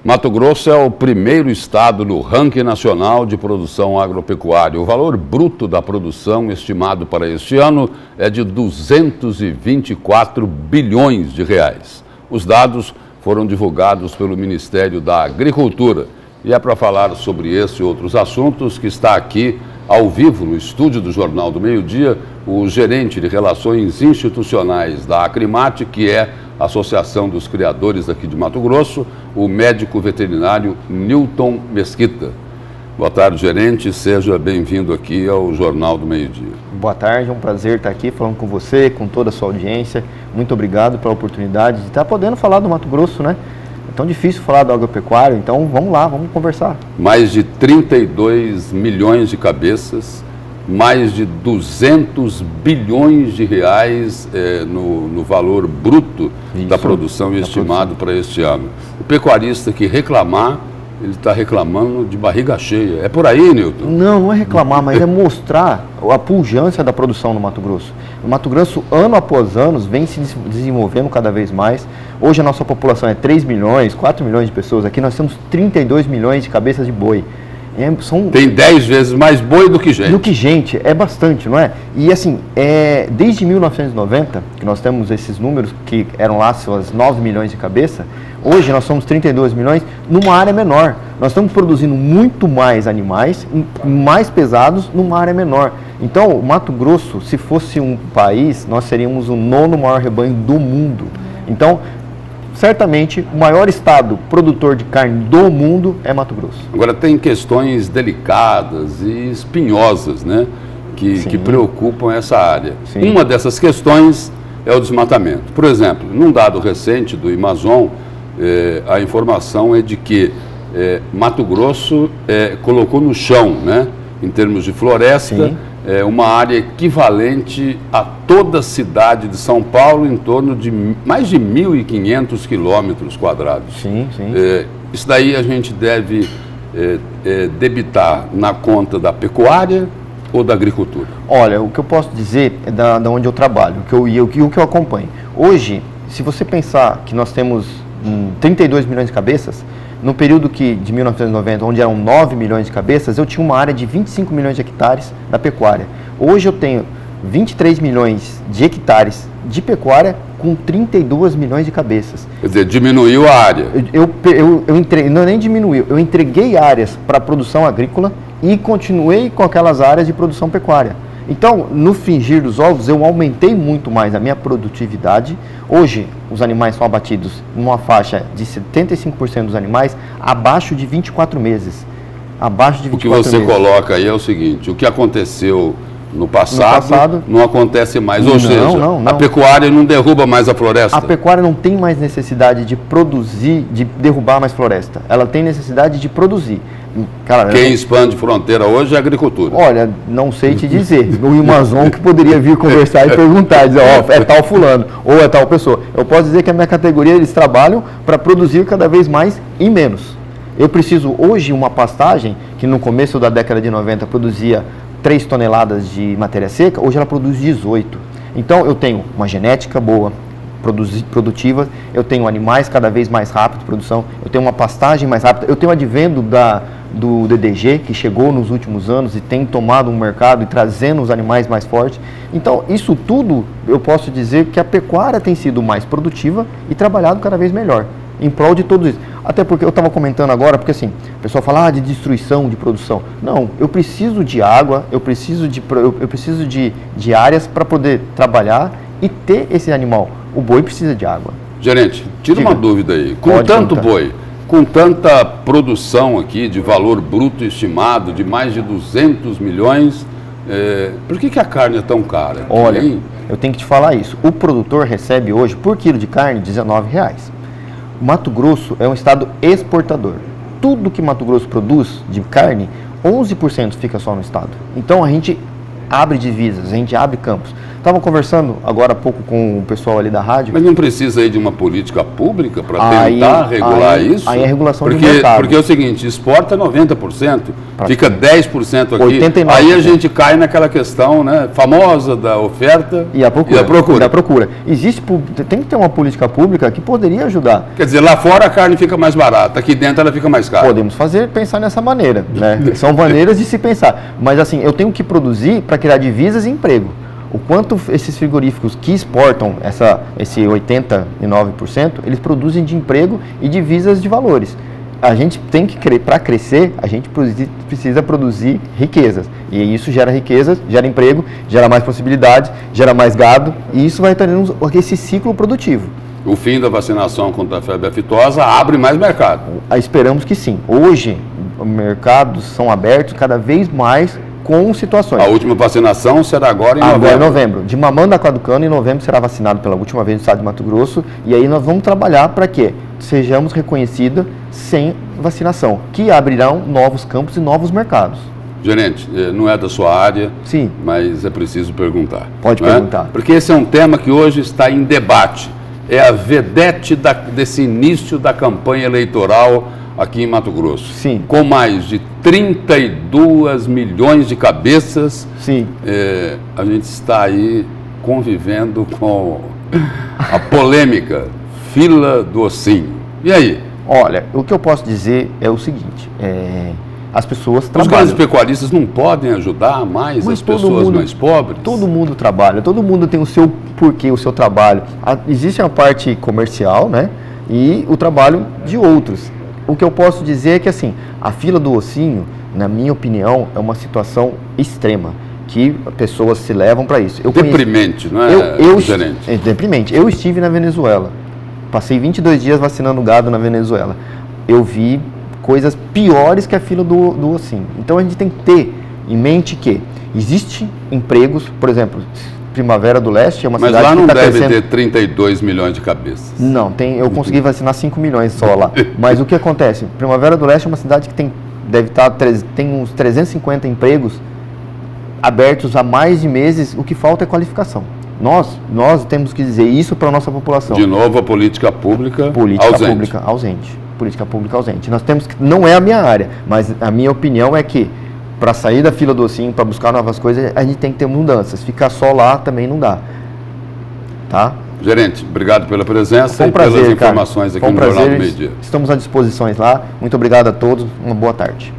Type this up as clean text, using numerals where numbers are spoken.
Mato Grosso é o primeiro estado no ranking nacional de produção agropecuária. O valor bruto da produção estimado para este ano é de 224 bilhões de reais. Os dados foram divulgados pelo Ministério da Agricultura. E é para falar sobre esse e outros assuntos que está aqui ao vivo no estúdio do Jornal do Meio-Dia o gerente de Relações Institucionais da Acrimate, que é a Associação dos Criadores aqui de Mato Grosso, o médico veterinário Newton Mesquita. Boa tarde, gerente. Seja bem-vindo aqui ao Jornal do Meio-Dia. Boa tarde, é um prazer estar aqui falando com você, com toda a sua audiência. Muito obrigado pela oportunidade de estar podendo falar do Mato Grosso, né? É tão difícil falar do agropecuário, então vamos lá, vamos conversar. Mais de 32 milhões de cabeças, mais de 200 bilhões de reais no valor bruto da produção estimado para este ano. O pecuarista que reclamar, ele está reclamando de barriga cheia. É por aí, Newton? Não, não é reclamar, mas é mostrar a pujança da produção no Mato Grosso. O Mato Grosso, ano após ano, vem se desenvolvendo cada vez mais. Hoje a nossa população é 3 milhões, 4 milhões de pessoas. Aqui nós temos 32 milhões de cabeças de boi. Tem 10 vezes mais boi do que gente. Do que gente, é bastante, não é? E assim, desde 1990, que nós temos esses números, que eram lá suas 9 milhões de cabeça, hoje nós somos 32 milhões numa área menor. Nós estamos produzindo muito mais animais, mais pesados, numa área menor. Então, o Mato Grosso, se fosse um país, nós seríamos o 9º maior rebanho do mundo. Então, certamente, o maior estado produtor de carne do mundo é Mato Grosso. Agora, tem questões delicadas e espinhosas, né, que preocupam essa área. Sim. Uma dessas questões é o desmatamento. Por exemplo, num dado recente do Amazon, a informação é de que Mato Grosso colocou no chão, né, em termos de floresta, uma área equivalente a toda a cidade de São Paulo, em torno de mais de 1.500 quilômetros quadrados. Sim, sim. Isso daí a gente deve debitar na conta da pecuária ou da agricultura? Olha, o que eu posso dizer é da onde eu trabalho, o que eu acompanho. Hoje, se você pensar que nós temos 32 milhões de cabeças, no período de 1990, onde eram 9 milhões de cabeças, eu tinha uma área de 25 milhões de hectares da pecuária. Hoje eu tenho 23 milhões de hectares de pecuária com 32 milhões de cabeças. Quer dizer, diminuiu a área. Não, nem diminuiu, eu entreguei áreas para a produção agrícola e continuei com aquelas áreas de produção pecuária. Então, no fingir dos ovos, eu aumentei muito mais a minha produtividade. Hoje, os animais são abatidos numa faixa de 75% dos animais abaixo de 24 meses. Abaixo de 24 meses. O que você coloca aí é o seguinte: o que aconteceu no passado não acontece mais. Ou seja, a pecuária não derruba mais a floresta? A pecuária não tem mais necessidade de produzir, de derrubar mais floresta. Ela tem necessidade de produzir. Cara, quem expande fronteira hoje é a agricultura. Olha, não sei te dizer. O Amazon que poderia vir conversar e perguntar, dizer, é tal fulano ou é tal pessoa. Eu posso dizer que a minha categoria, eles trabalham para produzir cada vez mais e menos. Eu preciso hoje uma pastagem que no começo da década de 90 produzia 3 toneladas de matéria seca, hoje ela produz 18. Então eu tenho uma genética boa, produtiva, eu tenho animais cada vez mais rápidos de produção, eu tenho uma pastagem mais rápida, eu tenho o advento do DDG, que chegou nos últimos anos e tem tomado um mercado e trazendo os animais mais fortes. Então, isso tudo, eu posso dizer que a pecuária tem sido mais produtiva e trabalhado cada vez melhor, em prol de tudo isso. Até porque eu estava comentando agora, porque assim, o pessoal fala de destruição de produção. Não, eu preciso de água, eu preciso de áreas para poder trabalhar e ter esse animal. O boi precisa de água. Gerente, tira uma dúvida aí. Com tanto boi, com tanta produção aqui de valor bruto estimado de mais de 200 milhões, por que a carne é tão cara? Olha, eu tenho que te falar isso. O produtor recebe hoje, por quilo de carne, R$19. O Mato Grosso é um estado exportador. Tudo que Mato Grosso produz de carne, 11% fica só no estado. Então a gente abre divisas, a gente abre campos. Estava conversando agora há pouco com o pessoal ali da rádio. Mas não precisa aí de uma política pública para tentar regular isso? Aí é regulação do mercado. Porque é o seguinte, exporta 90%, fica 10% aqui, 89%. Aí a gente cai naquela questão, né, famosa da oferta e a procura. Tem que ter uma política pública que poderia ajudar. Quer dizer, lá fora a carne fica mais barata, aqui dentro ela fica mais cara. Podemos pensar nessa maneira, né? São maneiras de se pensar. Mas assim, eu tenho que produzir para criar divisas e emprego. O quanto esses frigoríficos que exportam esse 89%, eles produzem de emprego e divisas de valores. A gente tem que, para crescer, a gente precisa produzir riquezas. E isso gera riquezas, gera emprego, gera mais possibilidades, gera mais gado, e isso vai tendo esse ciclo produtivo. O fim da vacinação contra a febre aftosa abre mais mercado. Esperamos que sim. Hoje, os mercados são abertos cada vez mais com situações. A última vacinação será agora em novembro. Agora em novembro. De mamanda caducana, em novembro será vacinado pela última vez no estado de Mato Grosso. E aí nós vamos trabalhar para que sejamos reconhecidos sem vacinação, que abrirão novos campos e novos mercados. Gerente, não é da sua área, sim, mas é preciso perguntar. Pode perguntar. Porque esse é um tema que hoje está em debate. É a vedete desse início da campanha eleitoral aqui em Mato Grosso. Sim. Com mais de 32 milhões de cabeças, sim, a gente está aí convivendo com a polêmica fila do ossinho. E aí? Olha, o que eu posso dizer é o seguinte, as pessoas trabalham. Os grandes pecuaristas não podem ajudar mais as pessoas mais pobres? Todo mundo trabalha, todo mundo tem o seu porquê, o seu trabalho. Existe a parte comercial, né, e o trabalho de outros. O que eu posso dizer é que, assim, a fila do ossinho, na minha opinião, é uma situação extrema, que pessoas se levam para isso. Deprimente, não é, gerente? É deprimente. Eu estive na Venezuela, passei 22 dias vacinando gado na Venezuela. Eu vi coisas piores que a fila do ossinho. Então a gente tem que ter em mente que existem empregos, por exemplo, Primavera do Leste é uma cidade que está crescendo. Mas lá não deve ter 32 milhões de cabeças. Não, eu consegui vacinar 5 milhões só lá. Mas o que acontece? Primavera do Leste é uma cidade que tem uns 350 empregos abertos há mais de meses, o que falta é qualificação. Nós temos que dizer isso para a nossa população. De novo, a política pública ausente. Política pública ausente. Nós temos que, não é a minha área, mas a minha opinião é que para sair da fila do ossinho, para buscar novas coisas, a gente tem que ter mudanças. Ficar só lá também não dá. Tá? Gerente, obrigado pela presença Foi um prazer, e pelas informações aqui no Jornal do Meio-Dia. Estamos à disposição lá. Muito obrigado a todos. Uma boa tarde.